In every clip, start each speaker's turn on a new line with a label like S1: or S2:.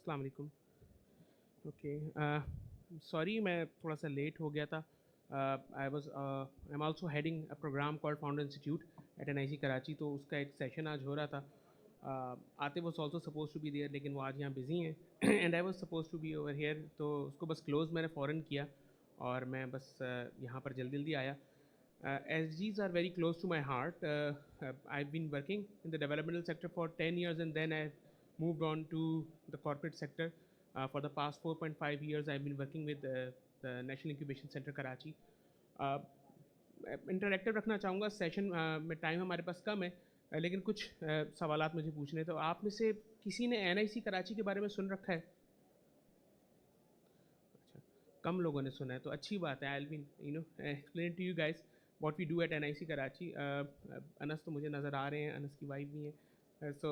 S1: अस्सलाम वालेकुम। Okay, sorry मैं थोड़ा सा लेट हो गया था। I am also heading a programme called founder institute at NIC Karachi, तो उसका एक सेशन आज हो रहा था। Atif was also suppose to be there, लेकिन वो आज यहाँ बिज़ी हैं and I was suppose to be over here, तो उसको बस क्लोज़ मैंने फ़ौरन किया और मैं बस यहाँ पर जल्दी जल्दी आया। SGs are very close to my heart. I've been working in the developmental sector for 10 years and then I moved on to the corporate sector. For the past 4.5 years, I've been working with the National Incubation Center Karachi. Uh, interactive रखना चाहूँगा session में, time हमारे पास कम है, लेकिन कुछ सवालात मुझे पूछने हैं। तो आप में से किसी ने NIC कराची के बारे में सुन रखा है? अच्छा, कम लोगों ने सुना है, तो अच्छी बात है। I will explain to you guys what we do at NIC Karachi. Anas तो मुझे नज़र आ रहे हैं, अनस की वाइफ भी हैं। So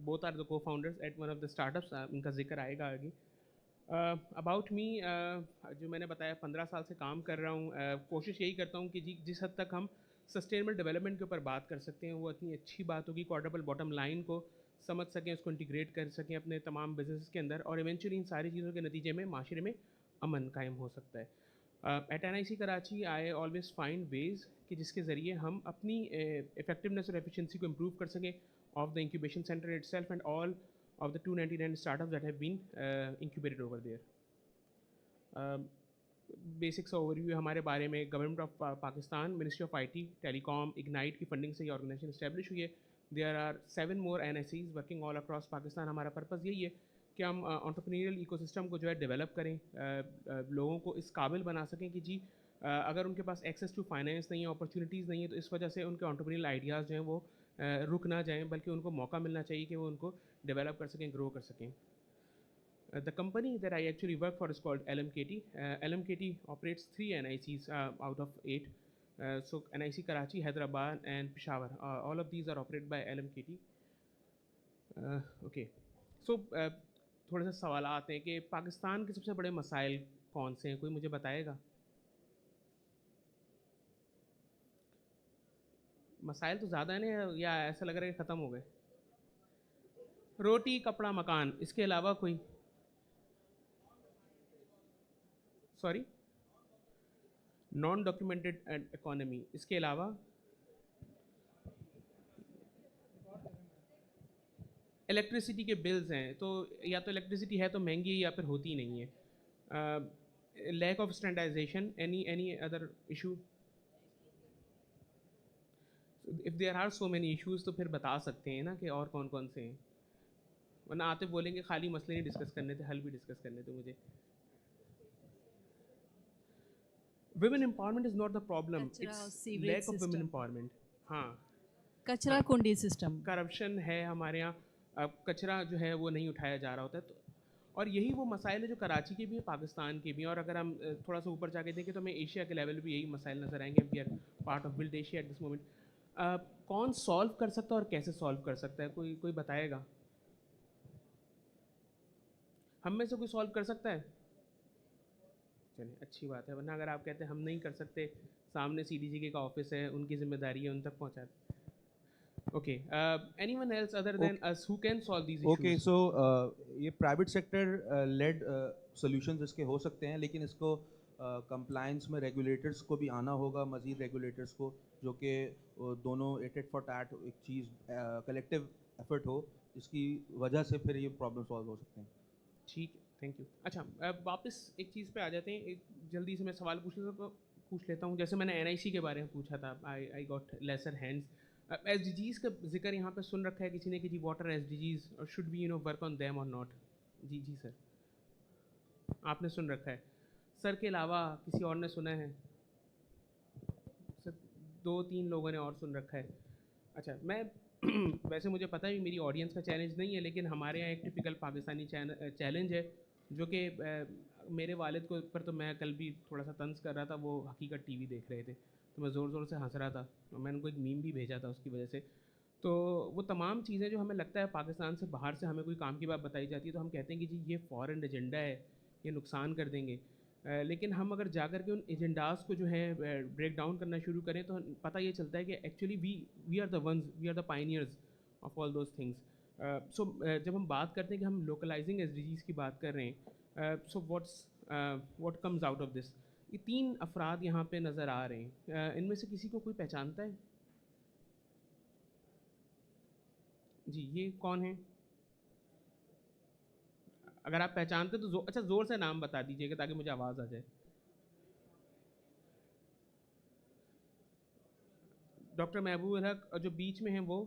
S1: both are the co founders at one of the startups, इनका जिक्र आएगा आगे। अबाउट मी, जो मैंने बताया 15 साल से काम कर रहा हूँ। कोशिश यही करता हूँ कि जिस हद तक हम सस्टेनेबल डेवलपमेंट के ऊपर बात कर सकते हैं वो इतनी अच्छी बात होगी, क्वाड्रपल बॉटम लाइन को समझ सकें, उसको इंटीग्रेट कर सकें अपने तमाम बिजनेस के अंदर, और इवेंचुअली इन सारी चीज़ों के नतीजे में माशरे में अमन कायम हो सकता है। At NIC Karachi I always find ways कि जिसके ज़रिए हम अपनी इफेक्टिवनेस और एफिशिएंसी को इम्प्रूव कर सकें of the incubation centre itself and all of the 299 startups that have been incubated over there. Basics overview हमारे बारे में, government of Pakistan, ministry of IT, telecom, ignite की फंडिंग से ये ऑर्गेनाइजेशन इस्टेब्लिश हुई है। There are 7 more NICs working all across Pakistan. हमारा purpose यही है कि हम एंटरप्रेन्योरियल इकोसिस्टम को जो है डेवलप करें, लोगों को इस काबिल बना सकें कि जी अगर उनके पास एक्सेस टू फाइनेंस नहीं है, अपॉर्चुनिटीज़ नहीं है, तो इस वजह से उनके एंटरप्रेन्योरियल आइडियाज़ जो हैं वो रुक ना जाएँ, बल्कि उनको मौका मिलना चाहिए कि वो उनको डेवलप कर सकें, ग्रो कर सकें। The company that I actually work for is called LMKT. LMKT operates 3 NICs out of 8. So NIC Karachi, Hyderabad, and Peshawar. All of these are operated by LMKT. Okay. So थोड़े से सवाल आते हैं कि पाकिस्तान के सबसे बड़े मसाइल कौन से हैं, कोई मुझे बताएगा? मसाइल तो ज़्यादा है ना, या ऐसा लग रहा है कि ख़त्म हो गए? रोटी, कपड़ा, मकान, इसके अलावा कोई? सॉरी? नॉन डॉक्यूमेंटेड इकोनॉमी, इसके अलावा? इलेक्ट्रिसिटी के बिल्स हैं, तो या तो इलेक्ट्रिसिटी है तो महंगी है या फिर होती ही नहीं है। Lack of standardisation, any other issue? If there are so many issues तो फिर बता सकते हैं ना कि और कौन कौन से हैं, वरना आते बोलेंगे खाली मसले नहीं डिस्कस करने थे, हल भी डिस्कस करने थे मुझे। Women empowerment is not the problem,
S2: कचरा और
S1: it's
S2: sewerage
S1: lack of women
S2: system,
S1: empowerment. हाँ,
S2: कचरा
S1: हाँ,
S2: कुंडी सिस्टम।
S1: करप्शन है हमारे यहाँ। कचरा जो है वो नहीं उठाया जा रहा होता है, तो और यही वो मसाइल है जो कराची के भी हैं, पाकिस्तान के भी हैं, और अगर हम थोड़ा सा ऊपर जाके देखें तो हमें एशिया के लेवल पे यही मसाइल नज़र आएंगे। We are part of build Asia at this moment. कौन सॉल्व कर सकता है और कैसे सॉल्व कर सकता है, कोई कोई बताएगा? हम में से कोई सॉल्व कर सकता है? चलिए अच्छी बात है, वरना अगर आप कहते हैं हम नहीं कर सकते, सामने CDG का ऑफिस है, उनकी जिम्मेदारी है, उन तक पहुँचा। Okay, anyone else other than us who can solve these
S3: okay,
S1: issues?
S3: So ये प्राइवेट सेक्टर लेड सॉल्यूशंस इसके हो सकते हैं, लेकिन इसको कंप्लायंस में रेगुलेटर्स को भी आना होगा, मज़ीद रेगुलेटर्स को, जो कि दोनों एट फॉर टैट एक चीज़ कलेक्टिव एफर्ट हो, इसकी वजह से फिर ये प्रॉब्लम सॉल्व हो सकते हैं।
S1: ठीक है, थैंक यू। अच्छा, अब वापस एक चीज़ पे आ जाते हैं। एक जल्दी से मैं सवाल पूछ लेता हूँ। जैसे मैंने NIC के बारे में पूछा था, I got lesser hands. SDGs का जिक्र यहाँ पे सुन रखा है किसी ने कि जी व्हाट आर SDGs और should we work on them और नॉट? जी जी सर, आपने सुन रखा है। सर के अलावा किसी और ने सुना है? सर, 2-3 लोगों ने और सुन रखा है। अच्छा, मैं वैसे मुझे पता है मेरी ऑडियंस का चैलेंज नहीं है, लेकिन हमारे यहाँ एक टिपिकल पाकिस्तानी चैलेंज है, जो कि मेरे वालिद को पर तो मैं कल भी थोड़ा सा तंज कर रहा था। वो हकीकत TV देख रहे थे, तो मैं ज़ोर ज़ोर से हंस रहा था, और मैंने उनको एक मीम भी भेजा था उसकी वजह से। तो वो तमाम चीज़ें जो हमें लगता है पाकिस्तान से बाहर से हमें कोई काम की बात बताई जाती है तो हम कहते हैं कि जी ये फॉरेन एजेंडा है, ये नुकसान कर देंगे। लेकिन हम अगर जा कर के उन एजेंडाज़ को जो है ब्रेक डाउन करना शुरू करें तो पता ये चलता है कि actually we we are the ones, we are the pioneers of all those things. So जब हम बात करते हैं कि हम लोकलाइजिंग एसडीजीज़ की बात कर रहे हैं, so what comes out of this? ये 3 अफराद यहाँ पे नज़र आ रहे हैं। इनमें से किसी को कोई पहचानता है? जी, ये कौन है? अगर आप पहचानते तो अच्छा ज़ोर से नाम बता दीजिएगा ताकि मुझे आवाज़ आ जाए। डॉक्टर महबूब हक, और जो बीच में हैं वो?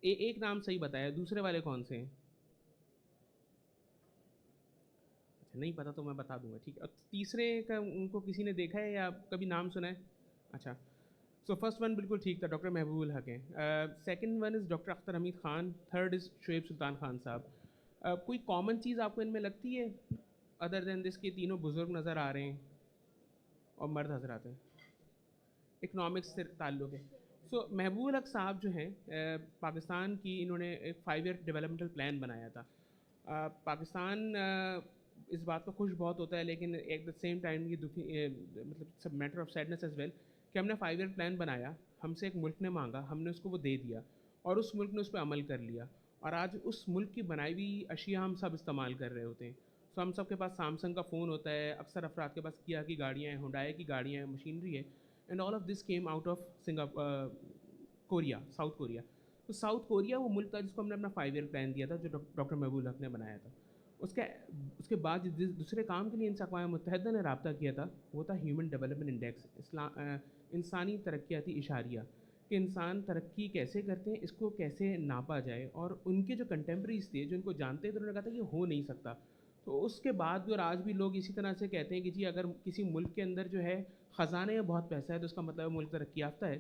S1: एक नाम सही बताया, दूसरे वाले कौन से हैं? अच्छा, नहीं पता तो मैं बता दूंगा, ठीक है। और तीसरे का उनको किसी ने देखा है या कभी नाम सुना है? अच्छा, सो फर्स्ट वन बिल्कुल ठीक था, डॉक्टर महबूबुल हक हैं। Second one is doctor Akhtar Hamid Khan, third is Shoaib Sultan Khan साहब। कोई कॉमन चीज़ आपको इनमें लगती है अदर देन दिस के तीनों बुज़ुर्ग नज़र आ रहे हैं और मर्द हजरात हैं? इकनॉमिक्स से ताल्लुक़ है। सो महबूबुल हक साहब जो हैं, पाकिस्तान की इन्होंने एक 5 ईयर डेवलपमेंटल प्लान बनाया था। पाकिस्तान इस बात पर खुश बहुत होता है, लेकिन एट द सेम टाइम ये दुखी, मतलब सब matter of sadness as well, कि हमने 5 ईयर प्लान बनाया, हमसे एक मुल्क ने मांगा, हमने उसको वो दे दिया और उस मुल्क ने उस पर अमल कर लिया, और आज उस मुल्क की बनाई हुई अशिया हम सब इस्तेमाल कर रहे होते हैं। सो हम सब के पास सैमसंग का फ़ोन होता है, अक्सर अफराद के पास किया की गाड़ियाँ हैं, हुंडई की गाड़ियाँ हैं, मशीनरी है, and all of this came out of Korea, south Korea. तो साउथ कोरिया वो मुल्क था जिसको हमने अपना 5 ईयर प्लान दिया था, जो डॉक्टर महबूब हक ने बनाया था। उसके उसके बाद जिस दूसरे काम के लिए इनसे अक़वाम मुत्तहिदा ने रब्ता किया था, वो था ह्यूमन डेवलपमेंट इंडेक्स, इंसानी तरक्याती इशारिया, कि इंसान तरक्की कैसे करते हैं, इसको कैसे नापा जाए। और उनके जो कंटेम्प्रेरीज थे, जो इनको जानते थे, उन्होंने कहा था ये हो नहीं सकता। तो उसके बाद भी और आज भी लोग इसी तरह से कहते हैं कि जी अगर किसी मुल्क के अंदर जो है ख़जाने में बहुत पैसा है तो उसका मतलब है मुल्क तरक्की याफ्ता है।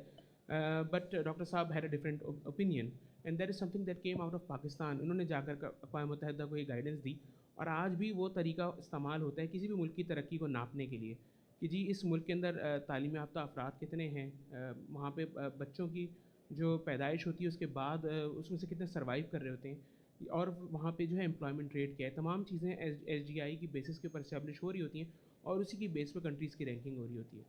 S1: बट डॉक्टर साहब had a different opinion, and that is something that came out of Pakistan. उन्होंने जाकर अक़वाम मुत्तहिदा को ये गाइडेंस दी, और आज भी वो तरीका इस्तेमाल होता है किसी भी मुल्क की तरक्की को नापने के लिए, कि जी इस मुल्क के अंदर तालीम याफ्ता अफराद कितने हैं, वहाँ पे बच्चों की जो पैदाइश होती है उसके बाद उसमें से कितने सर्वाइव कर रहे होते हैं, और वहाँ पे जो है एम्प्लॉयमेंट रेट क्या है, तमाम चीज़ें SGI की बेसिस के ऊपर इस्टेब्लिश हो रही होती हैं, और उसी की बेस पर कंट्रीज़ की रैंकिंग हो रही होती है।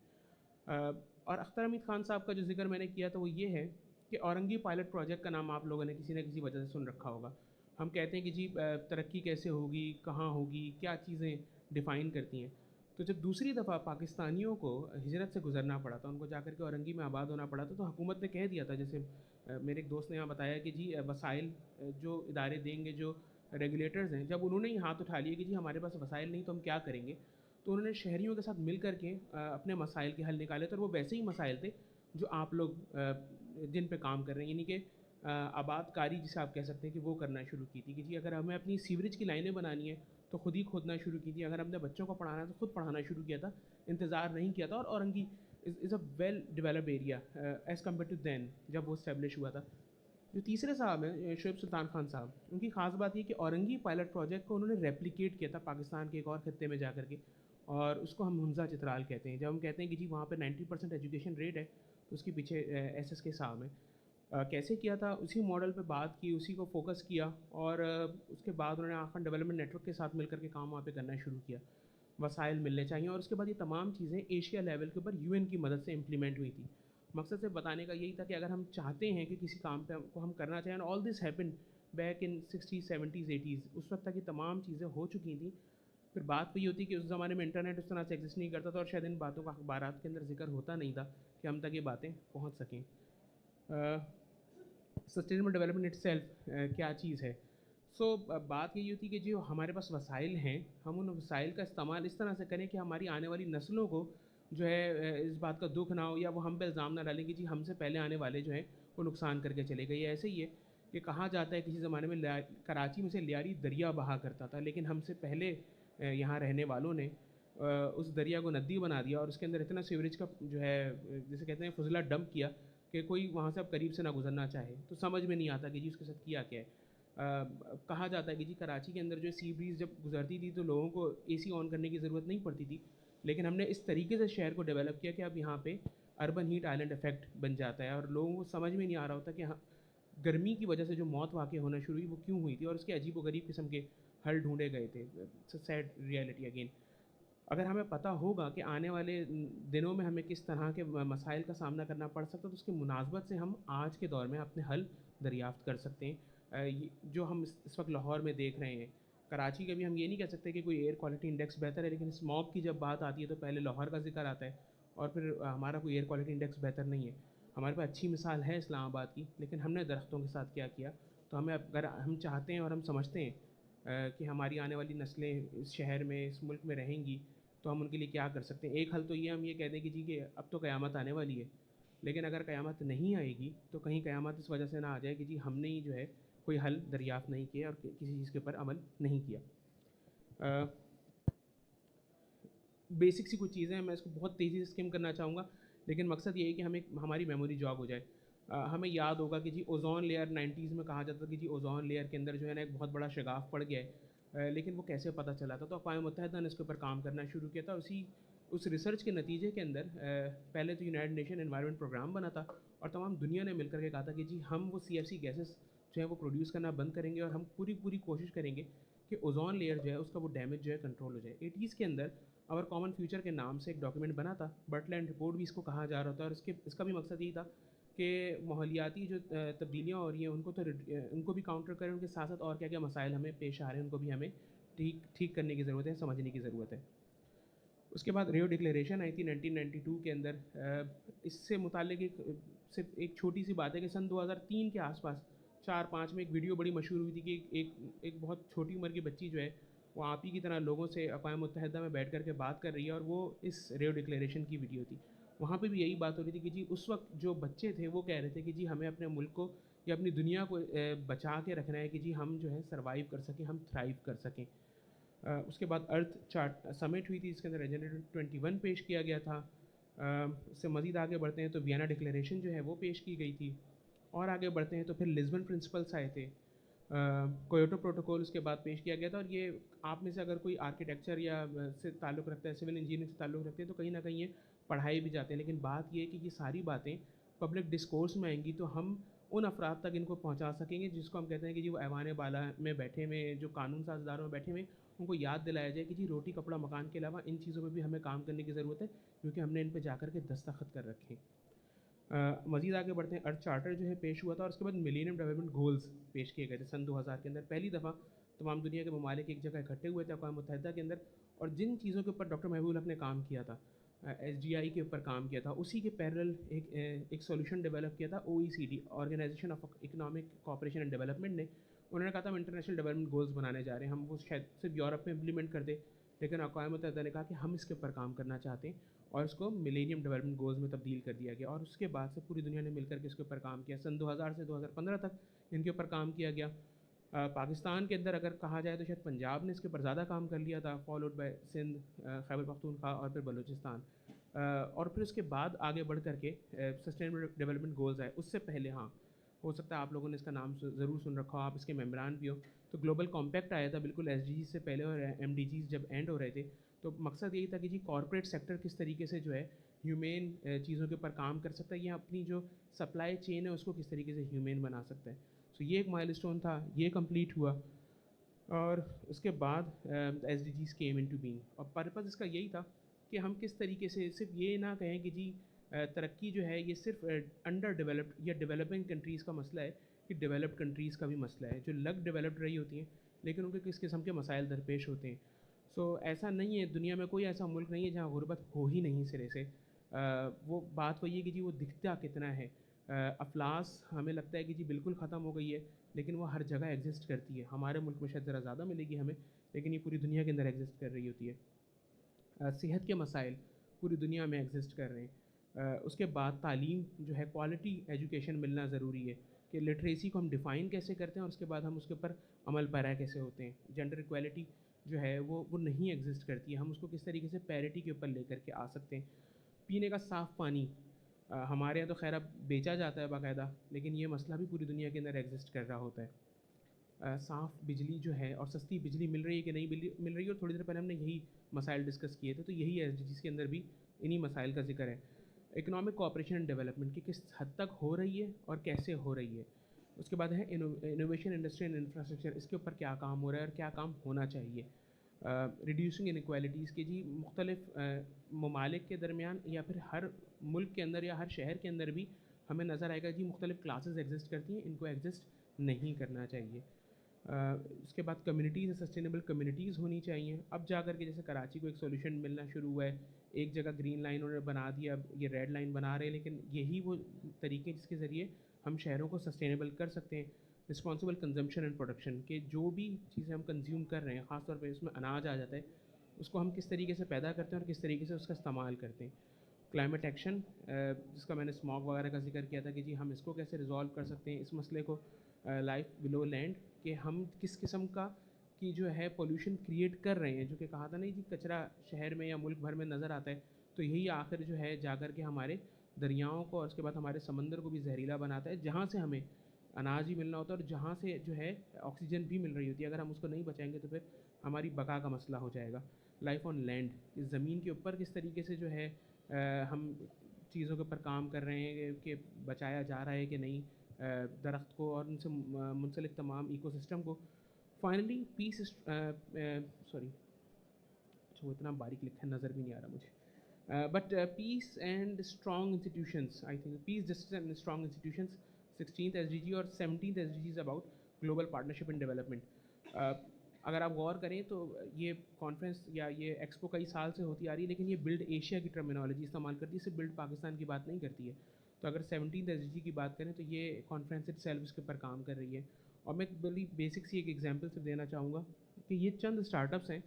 S1: और अख्तर हमीद खान साहब का जो जिक्र मैंने किया था वो ये है कि औरंगी पायलट प्रोजेक्ट का नाम आप लोगों ने किसी न किसी वजह से सुन रखा होगा। हम कहते हैं कि जी तरक्की कैसे होगी, कहाँ होगी, क्या चीज़ें डिफ़ाइन करती हैं। तो जब दूसरी दफ़ा पाकिस्तानियों को हिजरत से गुजरना पड़ा था, उनको जाकर के औरंगी में आबाद होना पड़ा था, तो हुकूमत ने कह दिया था, जैसे मेरे एक दोस्त ने यहाँ बताया कि जी वसाइल जो इदारे देंगे, जो रेगुलेटर्स हैं, जब उन्होंने ही हाथ उठा लिए कि जी हमारे पास वसाइल नहीं तो हम क्या करेंगे, तो उन्होंने शहरियों के साथ मिल कर के अपने मसाइल के हल निकाले थे, और वो वैसे ही मसाइल थे जो आप लोग जिन पे काम कर रहे हैं, यानी कि आबादकारी जिसे आप कह सकते हैं कि वो करना शुरू की थी, कि जी अगर हमें अपनी सीवरेज की लाइनें बनानी है तो खुद ही खोदना शुरू की थी, अगर हमने बच्चों को पढ़ाना है तो खुद पढ़ाना शुरू किया था, इंतज़ार नहीं किया था। और Orangi is a well developed area as compare to than जब वो इस्टेब्लिश हुआ था। जो तीसरे साहब हैं शुएब सुल्तान खान साहब, उनकी ख़ास बात ये कि औरंगी पायलट प्रोजेक्ट को उन्होंने रेप्लिकेट किया था पाकिस्तान के एक और खत्ते में जा कर के, और उसको हम हुंजा चित्राल कहते हैं। जब हम कहते हैं कि जी वहाँ पे 90% एजुकेशन रेट है, तो उसके पीछे SSK साहब हैं। कैसे किया था, उसी मॉडल पे बात की, उसी को फोकस किया, और उसके बाद उन्होंने आखन डेवलपमेंट नेटवर्क के साथ मिलकर के काम वहाँ पे करना शुरू किया। वसाइल मिलने चाहिए, और उसके बाद ये तमाम चीज़ें एशिया लेवल के ऊपर UN की मदद से इम्प्लीमेंट हुई थी। मकसद से बताने का यही था कि अगर हम चाहते हैं कि किसी काम पे को हम करना चाहें, all this happened back in 60s 70s 80s, उस वक्त तक ये तमाम चीज़ें हो चुकी थी। फिर बात वही होती कि उस ज़माने में इंटरनेट उस तरह से एग्जिस्ट नहीं करता था, और शायद इन बातों का अखबारात के अंदर जिक्र होता नहीं था कि हम तक ये बातें पहुँच सकें। सस्टेनेबल डेवलपमेंट इटसेल्फ क्या चीज़ है? सो बात यही होती है कि जो हमारे पास वसाइल हैं, हम उन वसाइल का इस्तेमाल इस तरह से करें कि हमारी आने वाली नस्लों को जो है इस बात का दुख ना हो, या वो हम पे इल्ज़ाम ना डालें कि जी हमसे पहले आने वाले जो हैं वो नुकसान करके चले गए। ये ऐसे ही है कि कहा जाता है किसी ज़माने में कराची में से लियारी दरिया बहा करता था, लेकिन हमसे पहले यहाँ रहने वालों ने उस दरिया को नदी बना दिया, और उसके अंदर इतना सीवरेज का जो है जिसे कहते हैं फुजला डंप किया कि कोई वहाँ से अब करीब से ना गुजरना चाहे। तो समझ में नहीं आता कि जी उसके साथ किया क्या है। कहा जाता है कि जी कराची के अंदर जो सी ब्रीज़ जब गुजरती थी तो लोगों को AC ऑन करने की ज़रूरत नहीं पड़ती थी, लेकिन हमने इस तरीके से शहर को डेवलप किया कि अब यहाँ पे अर्बन हीट आइलैंड इफेक्ट बन जाता है, और लोगों को समझ में नहीं आ रहा होता कि हाँ, गर्मी की वजह से जो मौत वाक़ई होना शुरू हुई वो क्यों हुई थी, और उसके अजीब व गरीब किस्म के हल ढूंढे गए थे। Sad reality again. अगर हमें पता होगा कि आने वाले दिनों में हमें किस तरह के मसाइल का सामना करना पड़ सकता है, तो उसकी मुनासबत से हम आज के दौर में अपने हल दरियाफ़्त कर सकते हैं। जो हम इस वक्त लाहौर में देख रहे हैं, कराची का भी हम ये नहीं कह सकते कि कोई एयर क्वालिटी इंडेक्स बेहतर है, लेकिन स्मॉग की जब बात आती है तो पहले लाहौर का जिक्र आता है और फिर हमारा कोई एयर क्वालिटी इंडेक्स बेहतर नहीं है। हमारे पास अच्छी मिसाल है इस्लामाबाद की, लेकिन हमने दरख्तों के साथ क्या किया। तो हमें अगर हम चाहते हैं और हम समझते हैं कि हमारी आने वाली नस्लें इस शहर में, इस मुल्क में रहेंगी, तो हम उनके लिए क्या कर सकते हैं। एक हल तो ये हम ये कह दें कि जी कि अब तो क़यामत आने वाली है, लेकिन अगर क़यामत नहीं आएगी तो कहीं क़यामत इस वजह से ना आ जाए कि जी हमने ही जो है कोई हल दरियाफ़्त नहीं किया और किसी चीज़ के ऊपर अमल नहीं किया। बेसिक सी कुछ चीज़ें हैं, मैं इसको बहुत तेज़ी से स्किम करना चाहूँगा, लेकिन मकसद ये है कि हमें हमारी मेमोरी जॉग हो जाए। हमें याद होगा कि जी ओज़ोन लेयर 90s में कहा जाता था कि जी ओज़ोन लेयर के अंदर जो है ना एक बहुत बड़ा शगाफ़ पड़ गया है, लेकिन वो कैसे पता चला था। तो अक़वाम मुत्तहिदा ने इसके ऊपर काम करना शुरू किया था। उस रिसर्च के नतीजे के अंदर पहले तो यूनाइटेड नेशन एनवायरनमेंट प्रोग्राम बना था और तमाम दुनिया ने मिलकर के कहा था कि जी हम वो CFC गैसेस जो है वो प्रोड्यूस करना बंद करेंगे और हम पूरी कोशिश करेंगे कि ओज़ोन लेयर जो है उसका वो डैमेज जो है कंट्रोल हो जाए। 80s के अंदर आवर कॉमन फ्यूचर के नाम से एक डॉक्यूमेंट बना था, बर्टलैंड रिपोर्ट भी इसको कहा जा रहा था, और इसका भी मकसद यही था कि माहौलियाती जो तब्दीलियाँ हो रही हैं उनको भी काउंटर करें, उनके साथ साथ और क्या क्या मसाइल हमें पेश आ रहे हैं उनको भी हमें ठीक करने की ज़रूरत है, समझने की ज़रूरत है। उसके बाद रियो डिक्लेरेशन आई थी 1992 के अंदर। इससे मुतालिक सिर्फ एक छोटी सी बात है कि सन 2003 के आसपास 4-5 में एक वीडियो बड़ी मशहूर हुई थी कि एक बहुत छोटी उम्र की बच्ची जो है वो आप ही की तरह लोगों से अक़वाम मुत्तहिदा में बैठ कर के बात कर रही है, और वो इस रियो डिक्लेरेशन की वीडियो थी। वहाँ पे भी यही बात हो रही थी कि जी उस वक्त जो बच्चे थे वो कह रहे थे कि जी हमें अपने मुल्क को या अपनी दुनिया को बचा के रखना है कि जी हम जो है सर्वाइव कर सकें, हम थ्राइव कर सकें। उसके बाद अर्थ चार्ट समिट हुई थी, इसके अंदर एजेंडा 21 पेश किया गया था। इससे मज़ीद आगे बढ़ते हैं तो वियना डिक्लेरेशन जो है वो पेश की गई थी, और आगे बढ़ते हैं तो फिर लिस्बन प्रिंसिपल्स आए थे। कोयोटो प्रोटोकॉल उसके बाद पेश किया गया था, और ये आप में से अगर कोई आर्किटेक्चर या से ताल्लुक़ रखता है, सिविल इंजीनियरिंग से ताल्लुक़ रखते हैं, तो कहीं ना कहीं ये पढ़ाए भी जाते हैं। लेकिन बात ये है कि ये सारी बातें पब्लिक डिस्कोर्स में आएंगी तो हम उन अफराद तक इनको पहुंचा सकेंगे जिसको हम कहते हैं कि जी वो ऐवान बाला में बैठे हुए, जो कानून साजदारों में बैठे हुए, उनको याद दिलाया जाए कि जी रोटी कपड़ा मकान के अलावा इन चीज़ों पे भी हमें काम करने की ज़रूरत है, क्योंकि हमने इन पे जाकर के दस्तखत कर रखे हैं। मज़ीद आगे बढ़ते हैं, अर्थ चार्टर जो है पेश हुआ था, और उसके बाद मिलेनियम डेवलपमेंट गोल्स पेश किए गए थे सन 2000 के अंदर। पहली दफ़ा तमाम दुनिया के ममालिक एक जगह इकट्ठे हुए थे अक़वाम मुत्तहिदा के अंदर, और जिन चीज़ों के ऊपर डॉक्टर महबूब हक ने काम किया था, SGI के ऊपर काम किया था, उसी के पैरेलल एक सॉल्यूशन डेवलप किया था OECD, organisation of economic cooperation and development ने। उन्होंने कहा था हम इंटरनेशनल डेवलपमेंट गोल्स बनाने जा रहे हैं, हम वो शायद सिर्फ यूरोप में इम्प्लीमेंट कर दे, लेकिन अक़वाम मुत्तहिदा ने कहा कि हम इसके ऊपर काम करना चाहते हैं, और इसको मिलेनियम डेवलपमेंट गोल्स में तब्दील कर दिया गया, और उसके बाद से पूरी दुनिया ने मिलकर के इसके ऊपर काम किया। सन 2000 से 2015 तक इनके ऊपर काम किया गया। पाकिस्तान के अंदर अगर कहा जाए तो शायद पंजाब ने इसके ऊपर ज़्यादा काम कर लिया था, फॉलोड बाय सिंध, खैबर पख्तूनख्वा और फिर बलूचिस्तान। और फिर उसके बाद आगे बढ़ करके सस्टेनेबल डेवलपमेंट गोल्स आए। उससे पहले हाँ, हो सकता है आप लोगों ने इसका नाम ज़रूर सुन रखा हो, आप इसके मेम्बरान भी हो। तो ग्लोबल कॉम्पैक्ट आया था बिल्कुल SDGs से पहले, और MDGs जब एंड हो रहे थे, तो मकसद यही था कि जी कॉर्पोरेट सेक्टर किस तरीके से जो है ह्यूमेन चीज़ों के ऊपर काम कर सकता है, या अपनी जो सप्लाई चेन है उसको किस तरीके से ह्यूमेन बना सकता है। सो ये एक माइलस्टोन था, ये कंप्लीट हुआ, और उसके बाद SDGs केम इनटू बीइंग, और पर्पज़ इसका यही था कि हम किस तरीके से सिर्फ ये ना कहें कि जी तरक्की जो है ये सिर्फ अंडर डेवलप्ड या डेवलपिंग कंट्रीज़ का मसला है, कि डेवलप्ड कंट्रीज़ का भी मसला है, जो लग डेवलप्ड रही होती हैं लेकिन उनके किस किस्म के मसाइल दरपेश होते हैं। सो ऐसा नहीं है, दुनिया में कोई ऐसा मुल्क नहीं है जहाँ गुर्बत हो ही नहीं सिरे से। वो बात वही है कि जी वो दिखता कितना है। अफलास हमें लगता है कि जी बिल्कुल ख़त्म हो गई है, लेकिन वो हर जगह एग्जिस्ट करती है। हमारे मुल्क में शायद ज़रा ज़्यादा मिलेगी हमें, लेकिन ये पूरी दुनिया के अंदर एग्जिस्ट कर रही होती है। सेहत के मसाइल पूरी दुनिया में एग्जिस्ट कर रहे हैं। उसके बाद तालीम जो है, क्वालिटी एजुकेशन मिलना ज़रूरी है, कि लिटरेसी को हम डिफ़ाइन कैसे करते हैं और उसके बाद हम उसके ऊपर अमल पैरा कैसे होते हैं। जेंडर इक्वालिटी जो है वो नहीं एग्जिस्ट करती है, हम उसको किस तरीके से पैरिटी के ऊपर लेकर के आ सकते हैं। पीने का साफ़ पानी हमारे यहाँ तो खैर अब बेचा जाता है बाकायदा, लेकिन ये मसला भी पूरी दुनिया के अंदर एग्जिस्ट कर रहा होता है। साफ़ बिजली जो है और सस्ती बिजली मिल रही है कि नहीं मिल रही है, और थोड़ी देर पहले हमने यही मसाइल डिस्कस किए थे, तो यही है जिसके अंदर भी इन्हीं मसाइल का जिक्र है। इकोनॉमिक कोऑपरेशन एंड डेवलपमेंट की किस हद तक हो रही है और कैसे हो रही है। उसके बाद है इनोवेशन, इंडस्ट्री एंड इंफ्रास्ट्रक्चर, इसके ऊपर क्या काम हो रहा है और क्या काम होना चाहिए। रिड्यूसिंग इनक्वालिटीज़ के जी मुख्तलिफ ममालिक के दरमियान या फिर हर मुल्क के अंदर या हर शहर के अंदर भी हमें नज़र आएगा जी मुख्तलिफ क्लासेस एग्जिस्ट करती हैं, इनको एग्जिस्ट नहीं करना चाहिए। उसके बाद कम्युनिटीज़ सस्टेनेबल कम्युनिटीज़ होनी चाहिए। अब जा कर के जैसे कराची को एक सॉल्यूशन मिलना शुरू हुआ है, एक जगह ग्रीन लाइन उन्होंने बना दिया, अब ये रेड लाइन बना रहे हैं, लेकिन यही वो तरीके जिसके ज़रिए हम शहरों को सस्टेनेबल कर सकते हैं। रिस्पॉन्सिबल कंजम्पशन एंड प्रोडक्शन के जो भी चीज़ें हम कंज्यूम कर रहे हैं, ख़ासतौर पर उसमें अनाज आ जाता है, उसको हम किस तरीके से पैदा करते हैं और किस तरीके से उसका इस्तेमाल करते हैं। क्लाइमेट एक्शन, जिसका मैंने स्मॉग वगैरह का जिक्र किया था कि जी हम इसको कैसे रिजॉल्व कर सकते हैं, इस मसले को लाइफ बिलो लैंड कि हम किस किस्म का की जो है पोल्यूशन क्रिएट कर रहे हैं, जो कि कहा था नहीं जी कचरा शहर में या मुल्क भर में नज़र आता है, तो यही आखिर जो है जा कर के हमारे दरियाओं को और उसके बाद हमारे समंदर को भी जहरीला बनाता है, जहाँ से हमें अनाज ही मिलना होता है और जहाँ से जो है ऑक्सीजन भी मिल रही होती है। अगर हम उसको नहीं बचाएंगे तो फिर हमारी बका का मसला हो जाएगा। लाइफ ऑन लैंड, इस ज़मीन के ऊपर किस तरीके से जो है हम चीज़ों के ऊपर काम कर रहे हैं कि बचाया जा रहा है कि नहीं दरख्त को और उनसे मुंसलिक तमाम इकोसिस्टम को। फाइनली पीस, सॉरी अच्छा वो इतना बारीक लिखा है नज़र भी नहीं आ रहा मुझे, but peace and strong institutions, I think piece justice and strong institutions 16th SDG और 17th SDG about global partnership and development. अगर आप गौर करें तो ये कॉन्फ्रेंस या ये एक्सपो कई साल से होती आ रही है, लेकिन ये बिल्ड एशिया की टर्मिनोलॉजी इस्तेमाल करती है, सिर्फ बिल्ड पाकिस्तान की बात नहीं करती है। तो अगर 17th SDG की बात करें तो ये कॉन्फ्रेंस इटसेल्फ इसके ऊपर काम कर रही है। और मैं बड़ी बेसिक सी एक एग्जांपल से देना चाहूँगा कि ये चंद स्टार्टअप्स हैं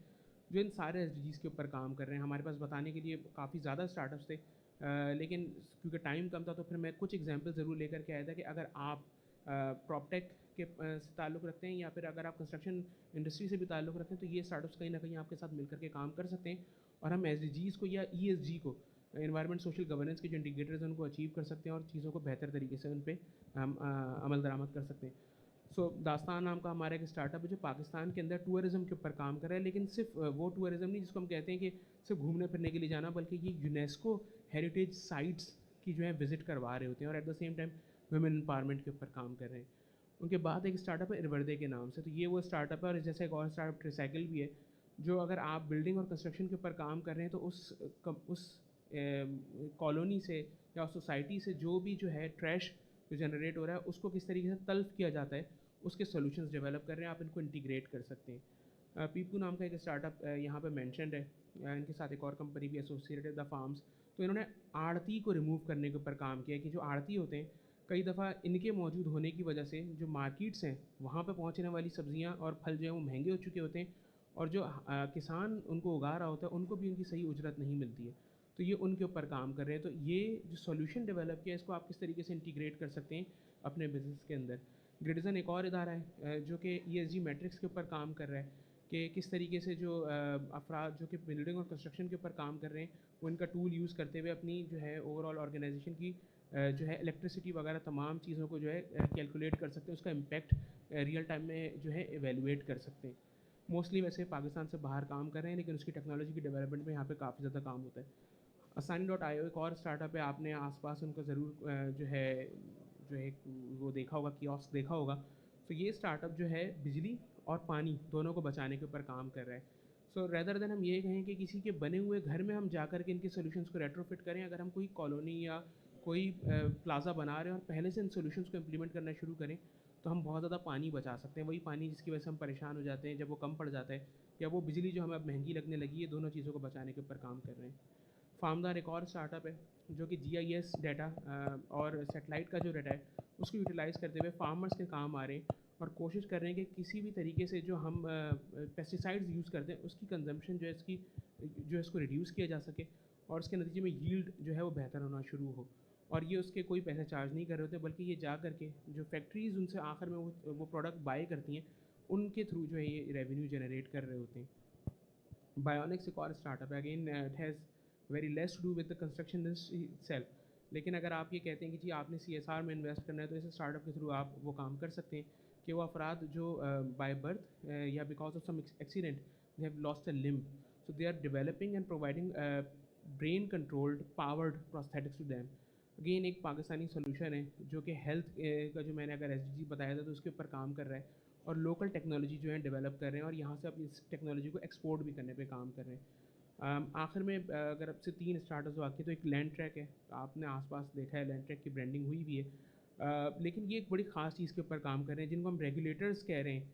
S1: जो इन सारे SDGs के ऊपर काम कर रहे हैं। हमारे पास बताने के लिए काफ़ी ज़्यादा स्टार्टअप्स थे, लेकिन क्योंकि टाइम कम था तो फिर मैं कुछ एग्जांपल ज़रूर लेकर के आया था कि अगर आप प्रॉपटेक के से ताल्लुक़ रखते हैं या फिर अगर आप कंस्ट्रक्शन इंडस्ट्री से भी ताल्लुक़ रखते हैं तो ये स्टार्टअप्स कहीं ना कहीं आपके साथ मिलकर के काम कर सकते हैं और हम SDGs को या ESG को, एनवायरनमेंट सोशल गवर्नेंस के जो इंडिकेटर्स हैं उनको अचीव कर सकते हैं और चीज़ों को बेहतर तरीके से उन पर हम अमल दरामद कर सकते हैं। सो दास्तान नाम का हमारा एक स्टार्टअप है जो पाकिस्तान के अंदर टूरिज़्म के ऊपर काम कर रहा है, लेकिन सिर्फ वो टूरिज़्म नहीं जिसको हम कहते हैं कि सिर्फ घूमने फिरने के लिए जाना, बल्कि ये यूनेस्को हेरिटेज साइट्स की जो है विज़िट करवा रहे होते हैं और at the same time women empowerment के ऊपर काम कर रहे हैं। उनके बाद एक स्टार्टअप है इरवर्दे के नाम से, तो ये वो स्टार्टअप है और जैसे एक और स्टार्टअप ट्रिसाइकिल भी है, जो अगर आप बिल्डिंग और कंस्ट्रक्शन के ऊपर काम कर रहे हैं तो उस कॉलोनी से या सोसाइटी से जो भी जो है ट्रैश जो जनरेट हो रहा है उसको किस तरीके से तल्फ किया जाता है उसके सॉल्यूशंस डेवलप कर रहे हैं, आप इनको इंटीग्रेट कर सकते हैं। पीपू नाम का एक स्टार्टअप यहाँ पे मेंशन्ड है, इनके साथ एक और कंपनी भी एसोसिएटेड द फार्म्स। तो इन्होंने आड़ती को रिमूव करने के ऊपर काम किया कि जो आड़ती होते हैं कई दफ़ा इनके मौजूद होने की वजह से जो मार्केट्स हैं वहाँ पे पहुँचने वाली सब्जियाँ और फल जो है वो महंगे हो चुके होते हैं और जो किसान उनको उगा रहा होता है उनको भी उनकी सही उजरत नहीं मिलती है, तो ये उनके ऊपर काम कर रहे हैं। तो ये जो सॉल्यूशन डेवलप किया इसको आप किस तरीके से इंटीग्रेट कर सकते हैं अपने बिजनेस के अंदर। ग्रिडजन एक और इदारा है जो कि ESG मैट्रिक्स के ऊपर काम कर रहा है कि किस तरीके से जो अफराद जो कि बिल्डिंग और कंस्ट्रक्शन के ऊपर काम कर रहे हैं वो इनका टूल यूज़ करते हुए अपनी जो है ओवरऑल ऑर्गेनाइजेशन की जो है इलेक्ट्रिसिटी वगैरह तमाम चीज़ों को जो है कैलकुलेट कर सकते हैं, उसका इम्पैक्ट रियल टाइम में जो है एवेलुएट कर सकते हैं। मोस्टली वैसे पाकिस्तान से बाहर काम कर रहे हैं, लेकिन उसकी टेक्नोलॉजी की डेवलपमेंट में यहाँ पे काफ़ी ज़्यादा काम होता है। Asani.io एक और स्टार्टअप है, आपने आसपास उनको ज़रूर जो है वो देखा होगा, कियोस्क देखा होगा। तो ये स्टार्टअप जो है बिजली और पानी दोनों को बचाने के ऊपर काम कर रहा है। सो रेदर देन हम ये कहें कि किसी के बने हुए घर में हम जा कर के इनके सॉल्यूशंस को रेट्रोफिट करें, अगर हम कोई कॉलोनी या कोई प्लाज़ा बना रहे हैं और पहले से इन सॉल्यूशंस को इम्प्लीमेंट करना शुरू करें तो हम बहुत ज़्यादा पानी बचा सकते हैं। वही पानी जिसकी वजह से हम परेशान हो जाते हैं जब वो कम पड़ जाता है, या वो बिजली जो हमें अब महंगी लगने लगी है, दोनों चीज़ों को बचाने के ऊपर काम कर रहे हैं। फार्मदार एक और स्टार्टअप है जो कि GIS डाटा और सेटेलाइट का जो डाटा है उसको यूटिलाइज़ करते हुए फार्मर्स के काम आ रहे हैं और कोशिश कर रहे हैं कि किसी भी तरीके से जो हम पेस्टिसाइड्स यूज़ करते हैं उसकी कंजम्पशन जो है इसको रिड्यूस किया जा सके और उसके नतीजे में यील्ड जो है वो बेहतर होना शुरू हो। और ये उसके कोई पैसे चार्ज नहीं कर रहे होते, बल्कि ये जा करके जो फैक्ट्रीज़ उनसे आखिर में वो प्रोडक्ट बाय करती हैं उनके थ्रू जो है ये रेवेन्यू जनरेट कर रहे होते हैं। बायोनिक्स एक और स्टार्टअप है, again it has very less to do with the construction industry self, लेकिन अगर आप ये कहते हैं कि जी आपने CSR में इन्वेस्ट करना है तो इस स्टार्टअप के थ्रू आप वो काम कर सकते हैं कि वो अफराद जो बाय बर्थ या because of some accident they have lost a limb, so they are developing and providing brain controlled powered prosthetics to them. Again एक पाकिस्तानी सोल्यूशन है जो कि हेल्थ का जो मैंने अगर SDG बताया था तो उसके ऊपर काम कर रहा है और लोकल टेक्नोलॉजी जो है डेवलप कर रहे हैं और यहाँ से अपनी इस टेक्नोलॉजी को एक्सपोर्ट भी करने पे काम कर रहे हैं। आखिर में अगर अब से 3 स्टार्टअप्स वाकई, तो एक लैंड ट्रैक है, तो आपने आसपास देखा है लैंड ट्रैक की ब्रांडिंग हुई भी है। लेकिन ये एक बड़ी ख़ास चीज़ के ऊपर काम कर रहे हैं जिनको हम रेगुलेटर्स कह रहे हैं।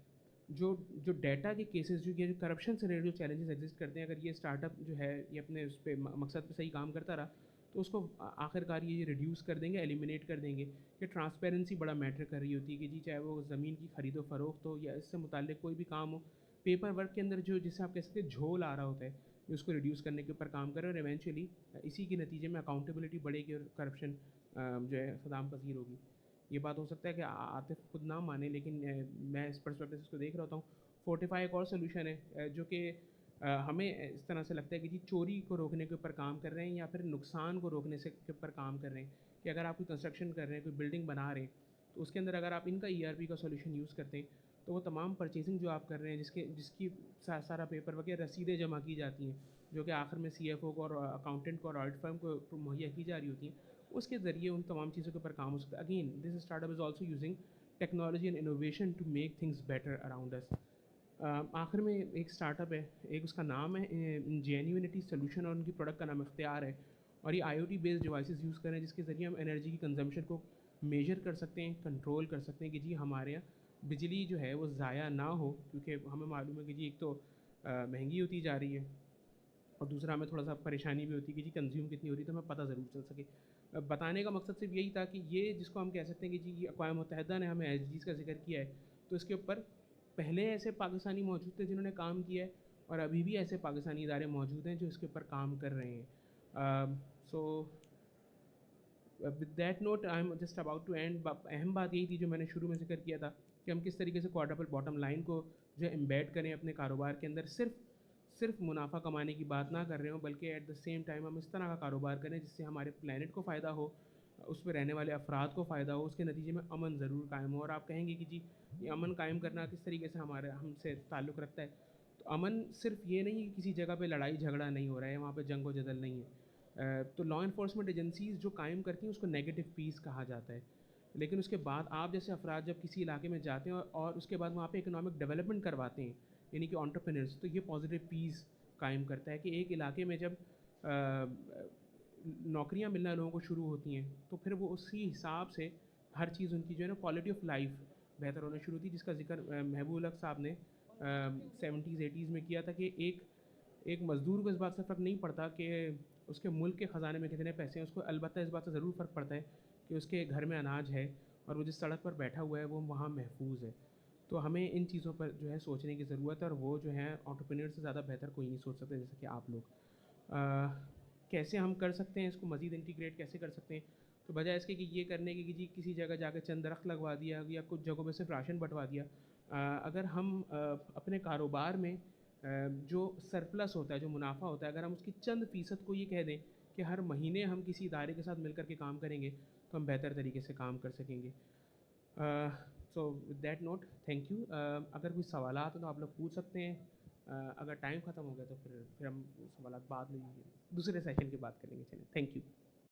S1: जो जो डाटा के केसेस, जो ये जो करप्शन से रिलेटेड जो चैलेंजेस एग्जिस्ट करते हैं, अगर ये स्टार्टअप जो है ये अपने उस पे मकसद पे सही काम करता रहा, तो उसको आखिरकार ये रिड्यूस कर देंगे, एलिमिनेट कर देंगे। कि ट्रांसपेरेंसी बड़ा मैटर कर रही होती है कि जी, चाहे वो ज़मीन की ख़रीदो फ़रोख्त हो या इससे मुताल्लिक कोई भी काम हो, पेपर वर्क के अंदर जो, जिसे आप कह सकते हैं झोल आ रहा होता है, ये उसको रिड्यूस करने के ऊपर काम करें और इवेंचुअली इसी के नतीजे में अकाउंटेबिलिटी बढ़ेगी और करप्शन जो है सदाम पजीर होगी। ये बात हो सकता है कि आतिफ खुद ना माने, लेकिन मैं इस पर्सपेक्टिव से इसको देख रहा हूँ। फोर्टिफाई एक और सोल्यूशन है जो कि हमें इस तरह से लगता है कि जी चोरी को रोकने के ऊपर काम कर रहे हैं या फिर नुकसान को रोकने से के ऊपर काम कर रहे हैं। कि अगर आप कोई कंस्ट्रक्शन कर रहे हैं, कोई बिल्डिंग बना रहे हैं, तो उसके अंदर अगर आप इनका ERP का सोल्यूशन यूज़ करते हैं, तो वो तमाम परचेजिंग जो आप कर रहे हैं, जिसकी सारा पेपर वगैरह रसीदें जमा की जाती हैं, जो कि आखिर में CFO को और अकाउंटेंट को और ऑडिट फर्म को मुहैया की जा रही होती हैं, उसके ज़रिए उन तमाम चीज़ों के ऊपर काम हो सकता है। Again, this startup is also using technology and innovation to make things better around us. आखिर में एक स्टार्टअप है, एक उसका नाम है जेन्युइनिटी सोल्यूशन और उनकी प्रोडक्ट का नाम इख्तियार है। और ये IoT बेस्ड डिवाइसेस यूज़ कर रहे हैं जिसके ज़रिए हम एनर्जी की कंजम्पशन को मेजर कर सकते हैं, कंट्रोल कर सकते हैं कि जी हमारे यहाँ बिजली जो है वो ज़ाया ना हो, क्योंकि हमें मालूम है कि जी एक तो महंगी होती जा रही है और दूसरा हमें थोड़ा सा परेशानी भी होती है कि जी कंज्यूम कितनी हो रही है, तो हमें पता ज़रूर चल सके। बताने का मकसद सिर्फ यही था कि ये जिसको हम कह सकते हैं कि जी अक़वाम मुत्तहिदा ने हमें SDGs का जिक्र किया है, तो इसके ऊपर पहले ऐसे पाकिस्तानी मौजूद थे जिन्होंने काम किया है और अभी भी ऐसे पाकिस्तानी इदारे मौजूद हैं जो इसके ऊपर काम कर रहे हैं। So with that note I am just about to end. अहम बात यही थी जो मैंने शुरू में जिक्र किया था कि हम किस तरीके से क्वाड्रपल बॉटम लाइन को जो है एम्बेड करें अपने कारोबार के अंदर। सिर्फ मुनाफा कमाने की बात ना कर रहे हो, बल्कि एट द सेम टाइम हम इस तरह का कारोबार करें जिससे हमारे प्लानट को फ़ायदा हो, उस पर रहने वाले अफराद को फ़ायदा हो, उसके नतीजे में अमन ज़रूर कायम हो। और आप कहेंगे कि जी ये अमन कायम करना किस तरीके से हमारे हमसे ताल्लुक़ रखता है, तो अमन सिर्फ ये नहीं कि किसी जगह पे लड़ाई झगड़ा नहीं हो रहा है, वहाँ पे जंग व जदल नहीं है। तो लॉ इन्फोर्समेंट एजेंसीज़ जो कायम करती हैं उसको नेगेटिव पीस कहा जाता है। लेकिन उसके बाद आप जैसे अफराद जब किसी इलाके में जाते हैं और उसके बाद वहाँ पे इकोनॉमिक डेवलपमेंट करवाते हैं, यानी कि एंटरप्रेन्योर्स, तो ये पॉजिटिव पीस कायम करता है कि एक इलाके में जब नौकरियां मिलना लोगों को शुरू होती हैं, तो फिर वो उसी हिसाब से हर चीज़ उनकी जो है ना क्वालिटी ऑफ लाइफ बेहतर होना शुरू होती, जिसका जिक्र महबूब अक साहब ने 70s 80s में किया था कि एक मज़दूर को इस बात से फ़र्क नहीं पड़ता कि उसके मुल्क के ख़जाने में कितने पैसे हैं, उसको अलबत्ता इस बात से ज़रूर फ़र्क पड़ता है कि उसके घर में अनाज है और वो जिस सड़क पर बैठा हुआ है वो वहाँ महफूज है। तो हमें इन चीज़ों पर जो है सोचने की ज़रूरत है और वो जो है एंटरप्रेन्योर से ज़्यादा बेहतर कोई नहीं सोच सकते जैसे कि आप लोग। कैसे हम कर सकते हैं इसको मज़ीद इंटीग्रेट कैसे कर सकते हैं, तो बजाय इसके कि ये करने की कि जी किसी जगह जाकर चंद दरख्त लगवा दिया या कुछ जगहों पे सिर्फ राशन बंटवा दिया, अगर हम अपने कारोबार में जो सरप्लस होता है, जो मुनाफा होता है, अगर हम उसकी चंद फ़ीसद को ये कह दें कि हर महीने हम किसी इदारे के साथ मिलकर के काम करेंगे, तो हम बेहतर तरीके से काम कर सकेंगे। सो with that note, thank you. अगर कोई सवालात हो तो आप लोग पूछ सकते हैं। अगर टाइम ख़त्म हो गया तो फिर हम सवालात बाद में दूसरे सेशन की बात करेंगे। चलिए, थैंक यू।